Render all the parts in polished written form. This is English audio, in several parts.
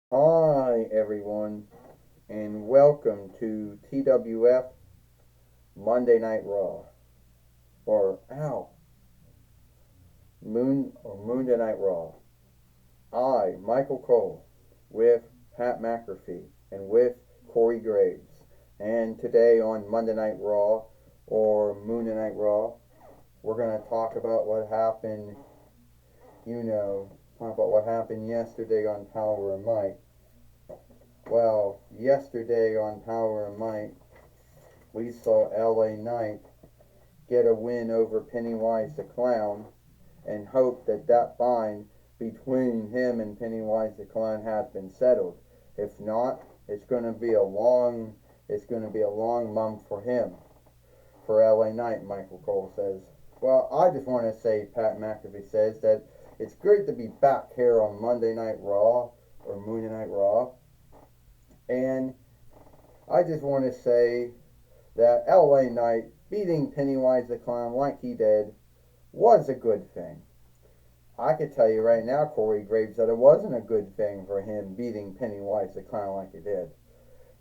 Hi, everyone, and welcome to TWF Monday Night Raw, or Monday Night Raw. I, Michael Cole, with Pat McAfee, and with Corey Graves. And today on Monday Night Raw, or Monday Night Raw, we're going to talk about what happened, talk about what happened yesterday on Power and Might. Well, yesterday on Power and Might, we saw LA Knight get a win over Pennywise the Clown and hope that that bind between him and Pennywise the Clown has been settled. If not, it's going to be a long month for him. For LA Knight, Michael Cole says. Well, I just want to say Pat McAfee says that it's great to be back here on Monday Night Raw or Monday Night Raw. And I just want to say that LA Knight beating Pennywise the Clown like he did was a good thing. I could tell you right now, Corey Graves, that it wasn't a good thing for him beating Pennywise the Clown like he did.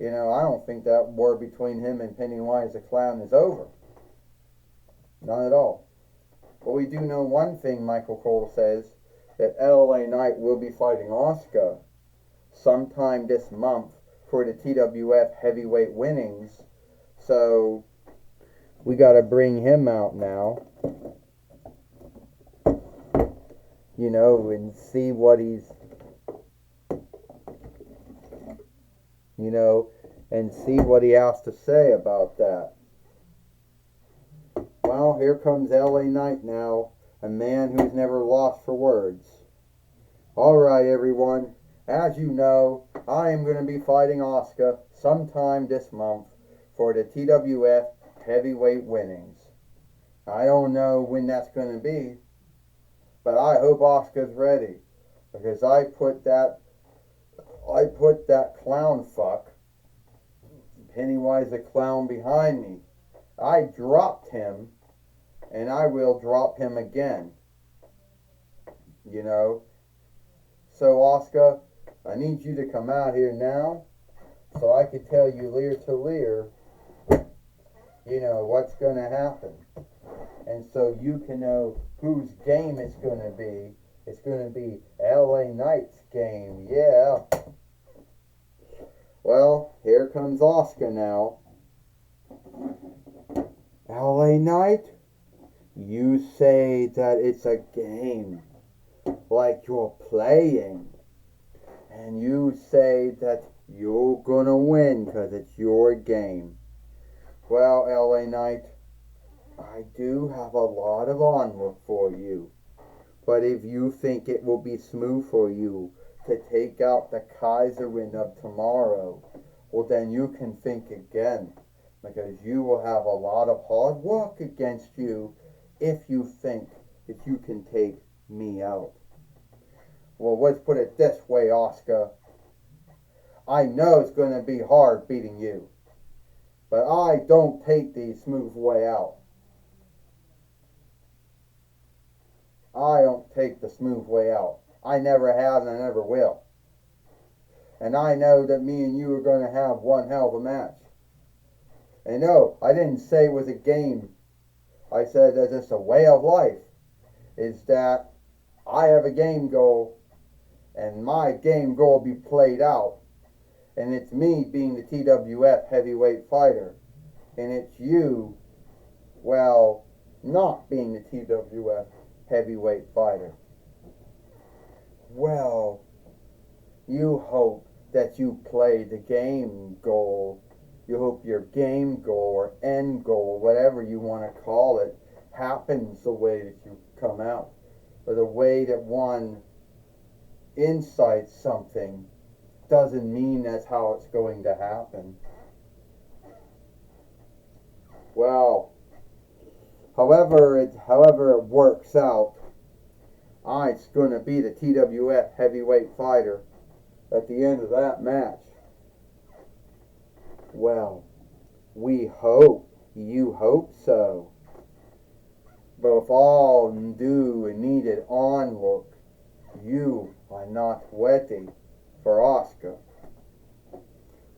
I don't think that war between him and Pennywise the Clown is over. None at all. But we do know one thing, Michael Cole says, that LA Knight will be fighting Asuka sometime this month for the TWF heavyweight winnings. So we got to bring him out now, and see what and see what he has to say about that. Well, here comes LA Knight now, a man who's never lost for words. All right, everyone. As you know, I am going to be fighting Asuka sometime this month for the TWF heavyweight winnings. I don't know when that's going to be, but I hope Asuka's ready because I put that clown fuck, Pennywise the Clown, behind me. I dropped him, and I will drop him again. You know. So Asuka, I need you to come out here now, so I can tell you leer to leer, what's going to happen, and so you can know whose game it's going to be. It's going to be LA Knight's game. Yeah. Well, here comes Asuka now. LA Knight, you say that it's a game, like you're playing, and you say that you're gonna win because it's your game. Well, LA Knight, I do have a lot of onward for you, but if you think it will be smooth for you to take out the Kaiserin of tomorrow, well then you can think again, because you will have a lot of hard work against you if you think that you can take me out. Well, let's put it this way, Asuka. I know it's going to be hard beating you, but I don't take the smooth way out. I don't take the smooth way out. I never have and I never will. And I know that me and you are going to have one hell of a match. And no, I didn't say it was a game. I said that it's a way of life. Is that I have a game goal, and my game goal will be played out. And it's me being the TWF heavyweight fighter. And it's you, well, not being the TWF heavyweight fighter. Well, you hope that you play the game goal. You hope your game goal or end goal, whatever you want to call it, happens the way that you come out. Or the way that one incites something doesn't mean that's how it's going to happen. Well, however it works out, I's gonna be the TWF heavyweight fighter at the end of that match. Well, we hope you hope so. But with all due and needed onlook, you are not ready for Asuka.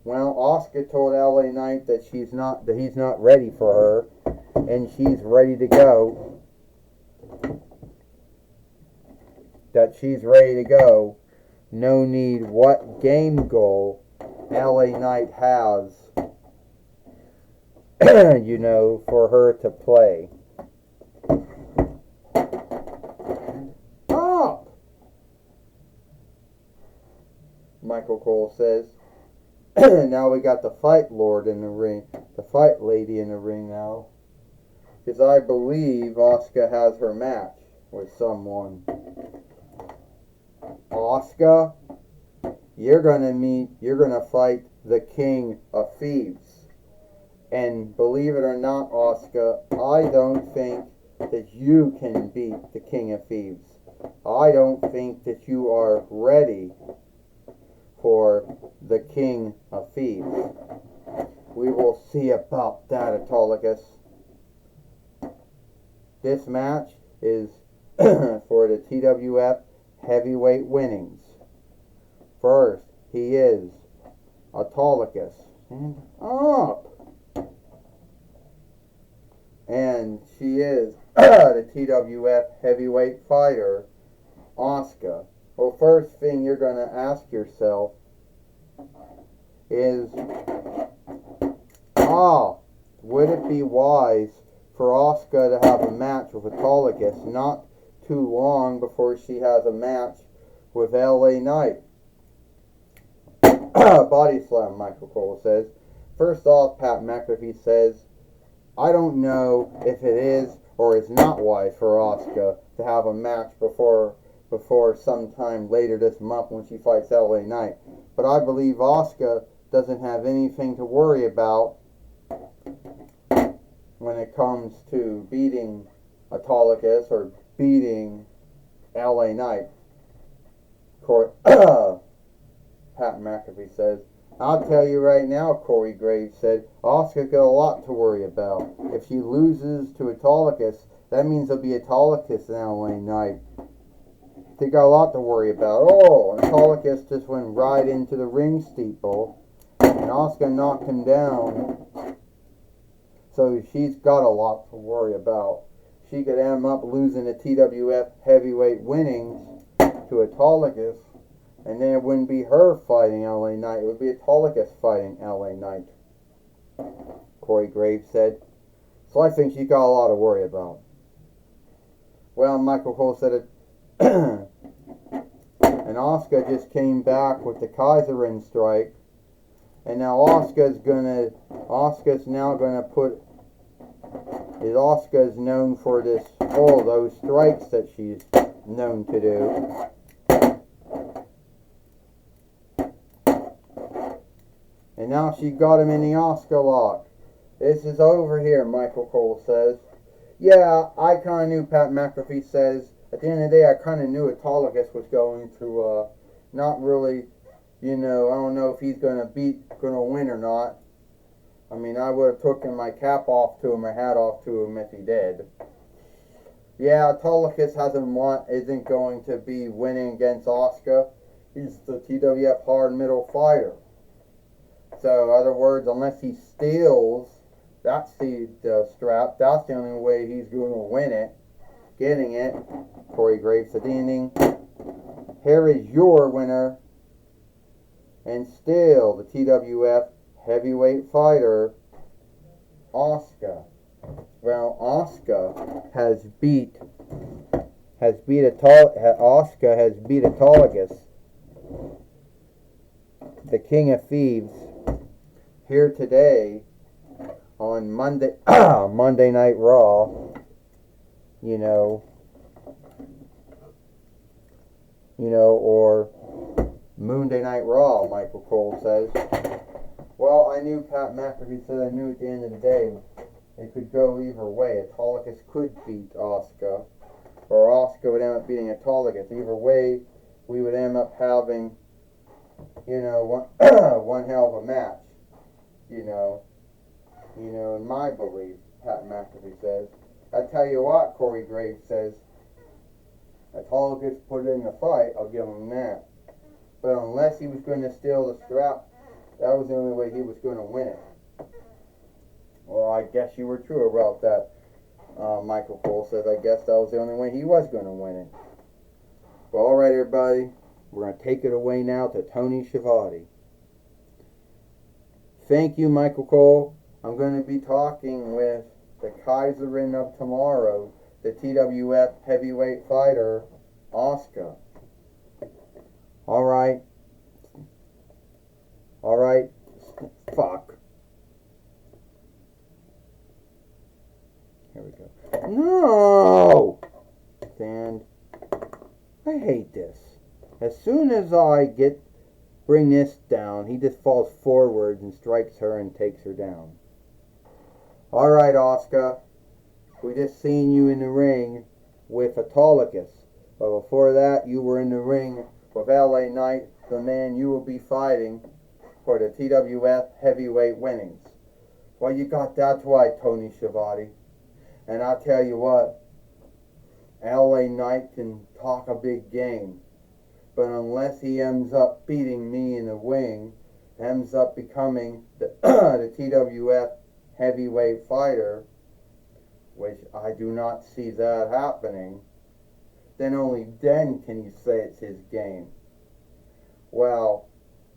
Well, Asuka told LA Knight that he's not ready for her, and she's ready to go. That she's ready to go. No need what game goal LA Knight has, for her to play. Up! Michael Cole says. Now we got the fight lord in the ring, the fight lady in the ring now. Because I believe Asuka has her match with someone. Asuka, you're gonna fight the King of Thieves. And believe it or not, Asuka, I don't think that you can beat the King of Thieves. I don't think that you are ready for the King of Thieves. We will see about that, Autolycus. This match is for the TWF heavyweight winnings. First, he is Autolycus. And up! And she is the TWF heavyweight fighter, Asuka. Well, first thing you're going to ask yourself is, would it be wise for Asuka to have a match with Autolycus not too long before she has a match with LA Knight? Body slam, Michael Cole says. First off, Pat McAfee says, I don't know if it is or is not wise for Asuka to have a match before sometime later this month when she fights LA Knight. But I believe Asuka doesn't have anything to worry about when it comes to beating Autolycus or beating LA Knight. Pat McAfee says, I'll tell you right now, Corey Graves said, Asuka got a lot to worry about. If she loses to Autolycus, that means there'll be Autolycus and LA Knight. They got a lot to worry about. And Autolycus just went right into the ring steeple, and Asuka knocked him down. So she's got a lot to worry about. She could end up losing the TWF heavyweight winnings to Autolycus, and then it wouldn't be her fighting LA Knight. It would be Autolycus fighting LA Knight, Corey Graves said. So I think she's got a lot to worry about. Well, Michael Cole said it. And Asuka just came back with the Kaiserin strike. And now Asuka's known for those strikes that she's known to do. And now she got him in the Asuka lock. This is over here, Michael Cole says. Yeah, I kind of knew, Pat McAfee says. At the end of the day, I kind of knew Autolycus was going to not really, I don't know if he's going to win or not. I mean, I would have taken my cap off to him or hat off to him if he did. Yeah, Autolycus isn't going to be winning against Asuka. He's the TWF hard middle fighter. So, in other words, unless he steals that strap, that's the only way he's going to win it. Getting it, Corey Graves said, here is your winner, and still the TWF heavyweight fighter, Asuka. Well, Asuka has beat Autolycus, the King of Thieves, here today on Monday Night Raw. Or Monday Night Raw, Michael Cole says. Well, I knew, Pat McAfee said, I knew at the end of the day it could go either way. Autolycus could beat Asuka, or Asuka would end up beating Autolycus. Either way, we would end up having, one hell of a match. In my belief, Pat McAfee says. I tell you what, Corey Graves says, if Autolycus put in the fight, I'll give him that. But unless he was going to steal the strap, that was the only way he was going to win it. Well, I guess you were true about that. Michael Cole says, I guess that was the only way he was going to win it. Well, all right, everybody. We're going to take it away now to Tony Schiavone. Thank you, Michael Cole. I'm going to be talking with the Kaiserin of tomorrow, the TWF heavyweight fighter, Asuka. All right. All right. Fuck. Here we go. No! And I hate this. As soon as I bring this down, he just falls forward and strikes her and takes her down. All right, Asuka. We just seen you in the ring with Autolycus. But before that, you were in the ring with LA Knight, the man you will be fighting for the TWF heavyweight winnings. Well, you got that right, Tony Schiavone. And I'll tell you what, LA Knight can talk a big game. But unless he ends up beating me in the ring, ends up becoming the, the TWF heavyweight fighter, which I do not see that happening, then only then can you say it's his game. Well,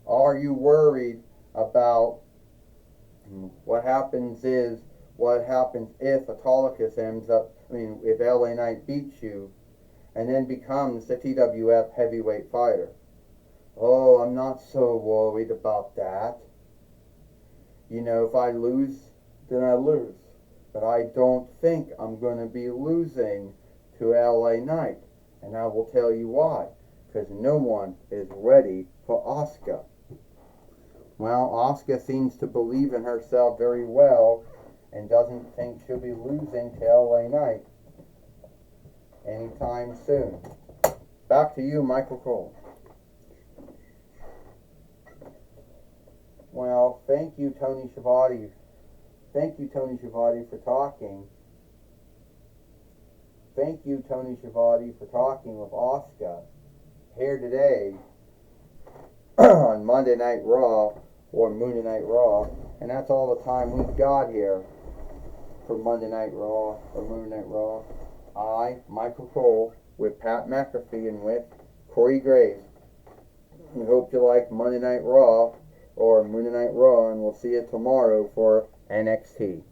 are you worried about what happens if Autolycus if LA Knight beats you and then becomes the TWF heavyweight fighter? Oh, I'm not so worried about that. You know, if I lose, then I lose. But I don't think I'm going to be losing to LA Knight. And I will tell you why. Because no one is ready for Asuka. Well, Asuka seems to believe in herself very well and doesn't think she'll be losing to LA Knight anytime soon. Back to you, Michael Cole. Well, thank you, Tony Schiavone. Thank you, Tony Schiavone, for talking. Thank you, Tony Schiavone, for talking with Asuka here today on Monday Night Raw or Monday Night Raw. And that's all the time we've got here for Monday Night Raw or Monday Night Raw. I, Michael Cole, with Pat McAfee and with Corey Graves. We hope you like Monday Night Raw or Monday Night Raw, and we'll see you tomorrow for NXT.